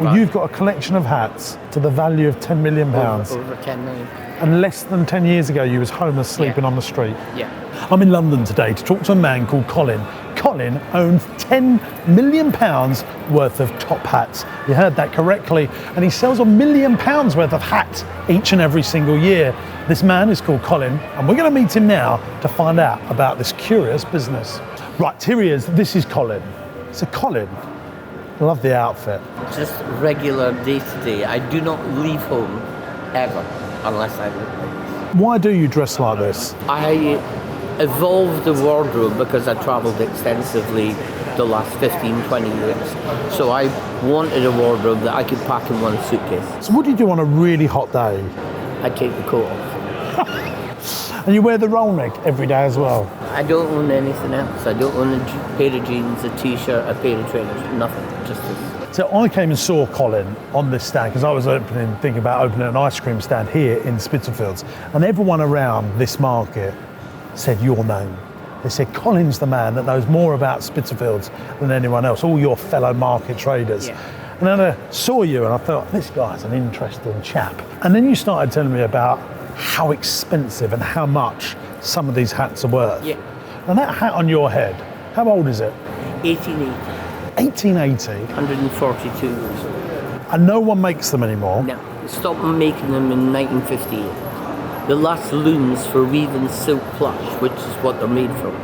Well, you've got a collection of hats to the value of £10 million. Over 10 million. And less than 10 years ago, you was homeless, sleeping on the street. Yeah. I'm in London today to talk to a man called Colin. Colin owns £10 million worth of top hats. You heard that correctly. And he sells £1 million worth of hats each and every single year. This man is called Colin, and we're going to meet him now to find out about this curious business. Right, here he is. This is Colin. So Colin, I love the outfit. Just regular day-to-day. I do not leave home ever unless I look like this. Why do you dress like this? I evolved the wardrobe because I travelled extensively the last 15, 20 years. So I wanted a wardrobe that I could pack in one suitcase. So what do you do on a really hot day? I take the coat off. And you wear the roll neck every day as well? I don't own anything else. I don't own a pair of jeans, a t-shirt, a pair of trainers, nothing, just this. So I came and saw Colin on this stand because I was thinking about opening an ice cream stand here in Spitalfields, and everyone around this market said your name. They said Colin's the man that knows more about Spitalfields than anyone else, all your fellow market traders. Yeah. And then I saw you and I thought, this guy's an interesting chap. And then you started telling me about how expensive and how much some of these hats are worth. Yeah. And that hat on your head, how old is it? 1880, 1880. 142 years old. And no one makes them anymore. No, stopped making them in 1958. The last looms for weaving silk plush, which is what they're made from,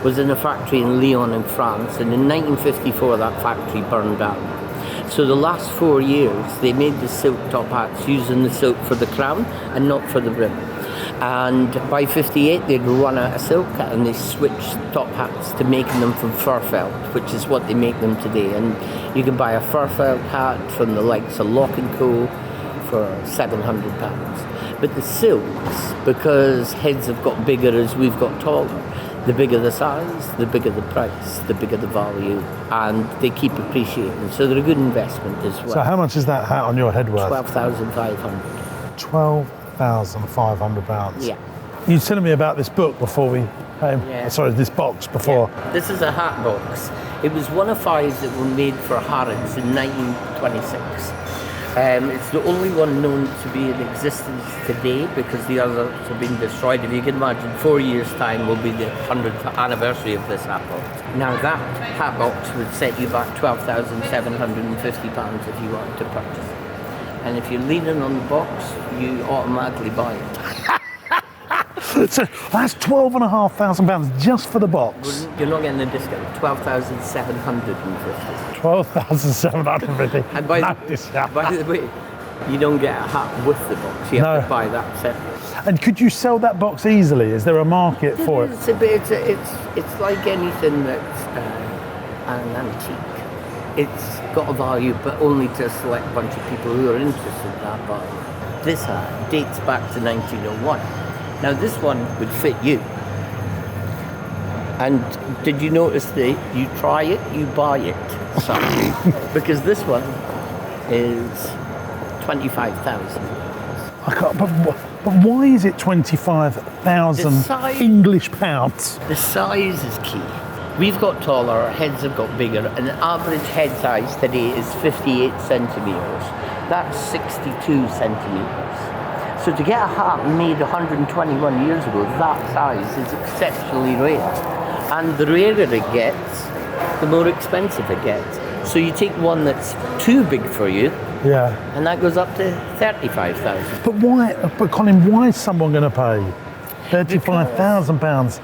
was in a factory in Lyon in France, and in 1954 that factory burned down. So the last 4 years they made the silk top hats using the silk for the crown and not for the brim. And by 58 they'd run out of silk and they switched top hats to making them from fur felt, which is what they make them today. And you can buy a fur felt hat from the likes of Lock & Co for £700. But the silks, because heads have got bigger as we've got taller, the bigger the size, the bigger the price, the bigger the value, and they keep appreciating. So they're a good investment as well. So how much is that hat on your head worth? 12,500. £12,500. Yeah. You were telling me about this book before we came. Yeah. Sorry, this box before. Yeah. This is a hat box. It was one of 5 that were made for Harrods in 1926. It's the only one known to be in existence today because the others have been destroyed. If you can imagine, 4 years' time will be the 100th anniversary of this hat box. Now that hat box would set you back £12,750 if you wanted to purchase it. And if you're leaning on the box, you automatically buy it. So that's £12,500 just for the box. You're not getting a discount. 12,750. 12,750. And by the way, you don't get a hat with the box. You have to buy that separate. And could you sell that box easily? Is there a market for it? It's like anything that's an antique. It's got a value, but only to a select bunch of people who are interested in that value. This hat dates back to 1901. Now this one would fit you. And did you notice that you try it, you buy it? So, because this one is 25,000. But why is it 25,000 English pounds? The size is key. We've got taller, our heads have got bigger, and the average head size today is 58 centimetres. That's 62 centimetres. So to get a hat made 121 years ago, that size is exceptionally rare. And the rarer it gets, the more expensive it gets. So you take one that's too big for you, and that goes up to 35,000. But why? But Colin, why is someone going to pay £35,000?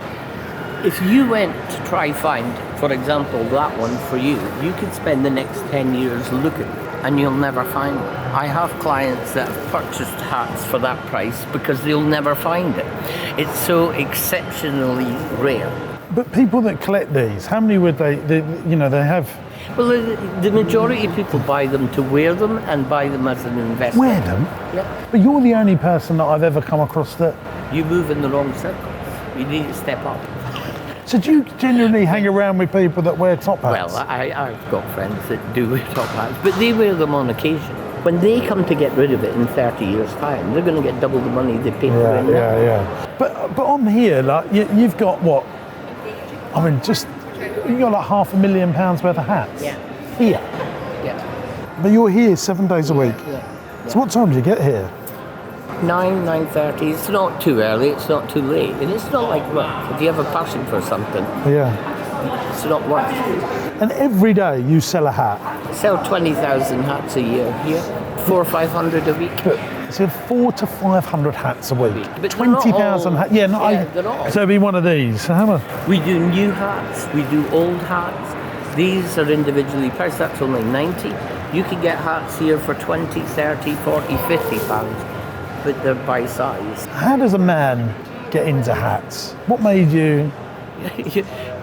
If you went to try find, for example, that one for you, you could spend the next 10 years looking and you'll never find one. I have clients that have purchased hats for that price because they'll never find it. It's so exceptionally rare. But people that collect these, how many would they have? Well, the majority of people buy them to wear them and buy them as an investment. Wear them? Yeah. But you're the only person that I've ever come across that... You move in the wrong circles. You need to step up. So do you generally hang around with people that wear top hats? Well, I've got friends that do wear top hats, but they wear them on occasion. When they come to get rid of it in 30 years' time, they're going to get double the money they paid for it now. Yeah. But on here, like, you've got what? I mean, you've got like £500,000 worth of hats. Yeah. Here. Yeah. But you're here 7 days a week. Yeah. So what time do you get here? 9:30. It's not too early, it's not too late. And it's not like work. If you have a passion for something, Yeah. it's not work. And every day you sell a hat. I sell 20,000 hats a year here, 400 or 500 a week. So 400 to 500 hats a week. But they're not 20,000 all- hats. Yeah, no, yeah, they're not all. so it'd be one of these. How much? We do new hats, we do old hats. These are individually priced, that's only 90. You can get hats here for 20, 30, 40, 50 pounds, but they're by size. How does a man get into hats? What made you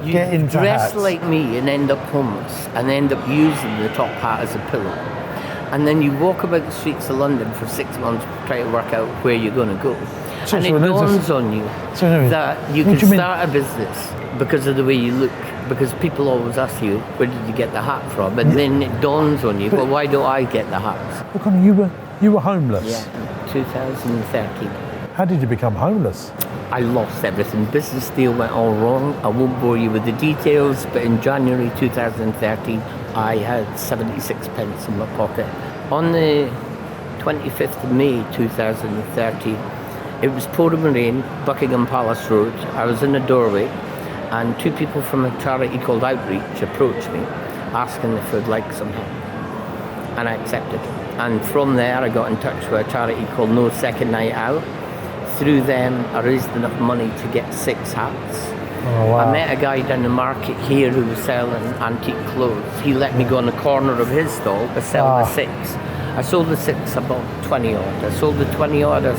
you get into dress hats? like me and end up homeless and end up using the top hat as a pillow. And then you walk about the streets of London for 6 months trying to work out where you're going to go. So and it's it religious. dawns on you So, that you what can do you mean? start a business because of the way you look. Because people always ask you, where did you get the hat from? And then it dawns on you, well, why don't I get the hats? Look, I mean, you were homeless. Yeah, 2013. How did you become homeless? I lost everything. Business deal went all wrong. I won't bore you with the details, but in January 2013, I had 76 pence in my pocket. On the 25th of May 2013, it was pouring rain, Buckingham Palace Road. I was in a doorway, and two people from a charity called Outreach approached me, asking if I'd like some help. And I accepted. And from there, I got in touch with a charity called No Second Night Out. Through them, I raised enough money to get 6 hats. Oh, wow. I met a guy down the market here who was selling antique clothes. He let me go on the corner of his stall to sell the 6. I sold the 6, I bought 20 odd. I sold the 20 odd, I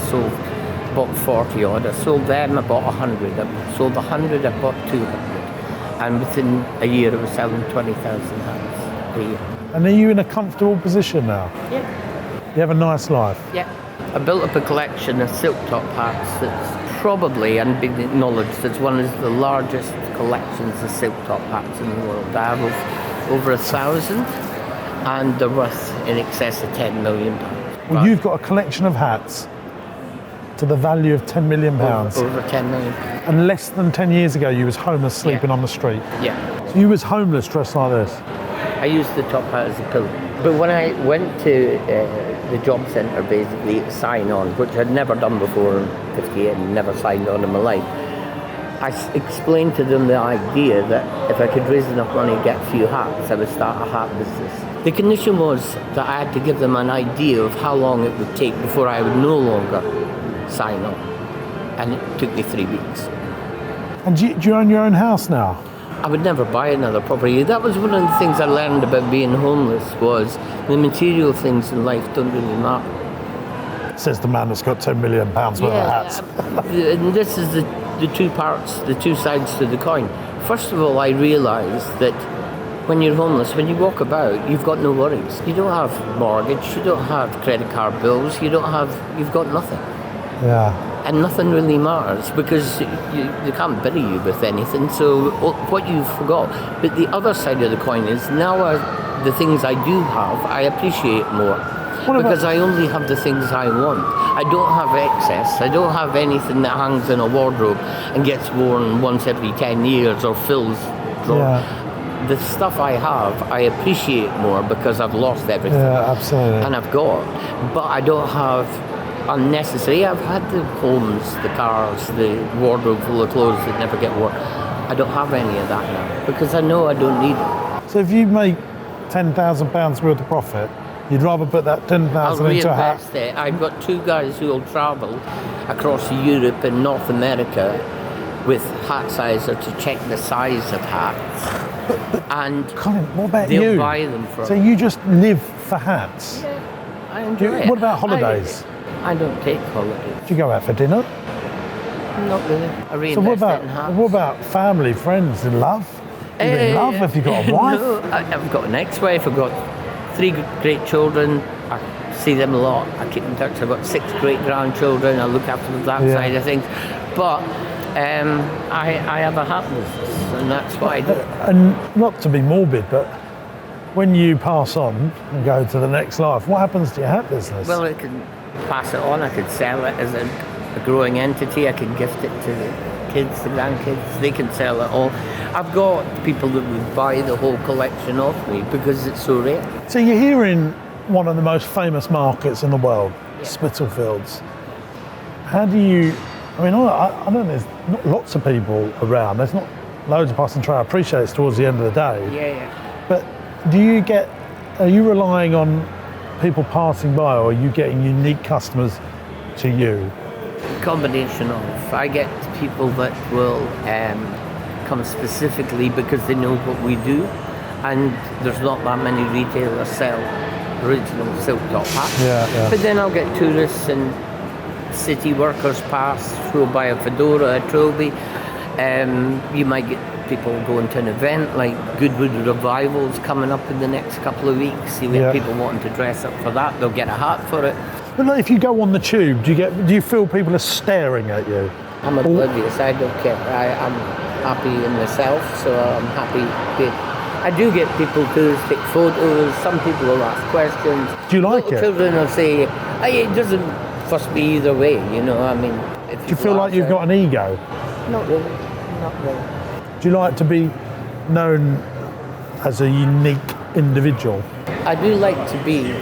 bought 40 odd. I sold them, I bought 100. I sold 100, I bought 200. And within a year, I was selling 20,000 hats a year. And are you in a comfortable position now? Yeah. You have a nice life? Yeah. I built up a collection of silk top hats that's probably, and being acknowledged, as one of the largest collections of silk top hats in the world. I have over 1,000, and they're worth in excess of £10 million. Well, you've got a collection of hats to the value of £10 million. Over 10 million. And less than 10 years ago, you was homeless, sleeping on the street. Yeah. So you was homeless dressed like this? I used the top hat as a pillow. But when I went to the job centre, basically, to sign on, which I'd never done before in 58 and never signed on in my life, I explained to them the idea that if I could raise enough money to get a few hats, I would start a hat business. The condition was that I had to give them an idea of how long it would take before I would no longer sign on. And it took me 3 weeks. And do you own your own house now? I would never buy another property. That was one of the things I learned about being homeless, was the material things in life don't really matter. Says the man that's got £10 million worth of hats. And this is the two parts, the two sides to the coin. First of all, I realised that when you're homeless, when you walk about, you've got no worries. You don't have mortgage, you don't have credit card bills, you've got nothing. Yeah. And nothing really matters because they can't bury you with anything. So what you forgot. But the other side of the coin is now the things I do have, I appreciate more. Because I only have the things I want. I don't have excess. I don't have anything that hangs in a wardrobe and gets worn once every 10 years or fills drawers. Yeah. The stuff I have, I appreciate more because I've lost everything. Yeah, absolutely. And I've got. But I don't have unnecessary. I've had the homes, the cars, the wardrobe full of clothes that never get worn. I don't have any of that now because I know I don't need it. So if you make £10,000 worth of profit, you'd rather put that 10,000 into a hat? Reinvest it. I've got 2 guys who will travel across Europe and North America with hat sizer to check the size of hats. And Colin, what about they'll you? buy them from. So you just live for hats? Yeah, I enjoy it. What about holidays? I don't take holidays. Do you go out for dinner? Not really. I reinvest So it in hats. what about family, friends, in love? You in love if you've got a wife? No, I've got an ex-wife. I've got 3 great children. I see them a lot. I keep in touch. I've got 6 great grandchildren. I look after that side of things. But I have a hat business, and that's what I do. And not to be morbid, but when you pass on and go to the next life, what happens to your hat business? Well, I can pass it on. I could sell it as a growing entity. I can gift it to the kids, the grandkids. They can sell it all. I've got people that would buy the whole collection off me because it's so rare. So you're here in one of the most famous markets in the world, Spitalfields. How do you, I mean, I don't know, there's not lots of people around, there's not loads of passing trade. I appreciate it's towards the end of the day. Yeah. But are you relying on people passing by, or are you getting unique customers to you? Combination of, I get people that will come specifically because they know what we do, and there's not that many retailers sell original silk top hats. Yeah. But then I'll get tourists and city workers pass, throw by a fedora, a trilby. You might get people going to an event like Goodwood Revival's coming up in the next couple of weeks. You get people wanting to dress up for that, they'll get a hat for it. But like, if you go on the tube, do you feel people are staring at you? I'm oblivious, I don't care. I'm happy in myself, so I'm happy. I do get people to take photos, some people will ask questions. Do you like it? Children will say, hey, it doesn't fuss me either way, you know, I mean. Do you feel like you've got an ego? Not really, not really. Do you like to be known as a unique individual? I do like to be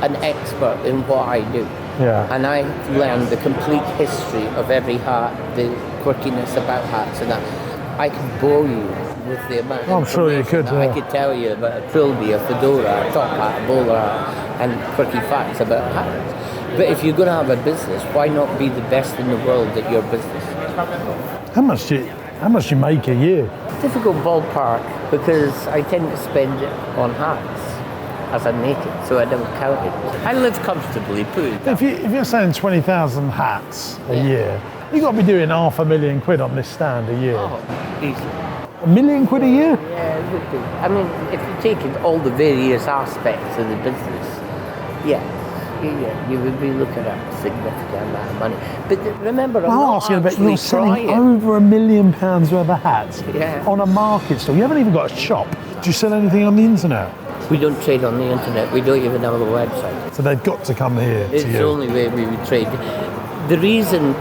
an expert in what I do. Yeah. And I learned the complete history of every hat, the quirkiness about hats and that. I could bore you with the amount of I'm sure you could. I could tell you about a trilby, a fedora, a top hat, a bowler hat, and quirky facts about hats. But if you're going to have a business, why not be the best in the world at your business? How much do you make a year? Difficult ballpark, because I tend to spend it on hats as I make it, so I don't count it. I live comfortably, put it down. If you're selling 20,000 hats a year, you've got to be doing £500,000 on this stand a year. Oh, easy. £1 million a year? Yeah, it would be. I mean, if you take it all the various aspects of the business, you would be looking at a significant amount of money. But remember, I'm not actually you're selling over £1 million worth of hats on a market stall. You haven't even got a shop. Do you sell anything on the internet? We don't trade on the internet. We don't even have a website. So they've got to come here It's the only way we would trade.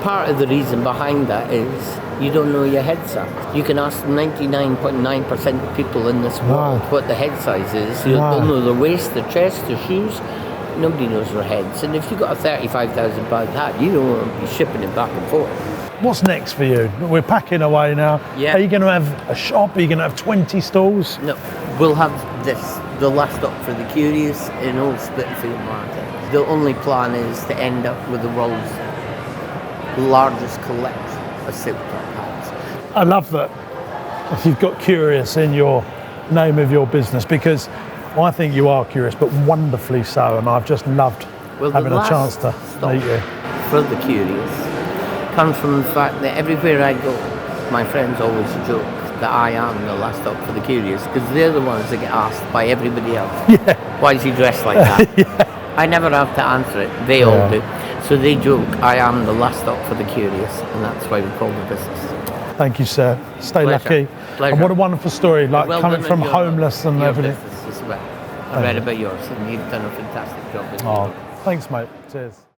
Part of the reason behind that is you don't know your head size. You can ask 99.9% of people in this world what the head size is. They'll know their waist, their chest, their shoes. Nobody knows their heads. And if you've got a £35,000 hat, you don't want to be shipping it back and forth. What's next for you? We're packing away now. Yeah. Are you going to have a shop? Are you going to have 20 stalls? No, we'll have the last stop for the curious in Old Spitalfields Market. The only plan is to end up with the world's largest collection of silk top hats. I love that you've got curious in your name of your business, because I think you are curious, but wonderfully so, and I've just loved having a chance to meet you. For the curious comes from the fact that everywhere I go, my friends always joke that I am the last stop for the curious, because they're the ones that get asked by everybody else, why is he dressed like that? I never have to answer it, they all do. So they joke, I am the last stop for the curious, and that's why we call the business. Thank you, sir. Stay lucky. Pleasure. And what a wonderful story, like coming from homeless and everything. As well. I read about yours, and you've done a fantastic job. Thanks, mate. Cheers.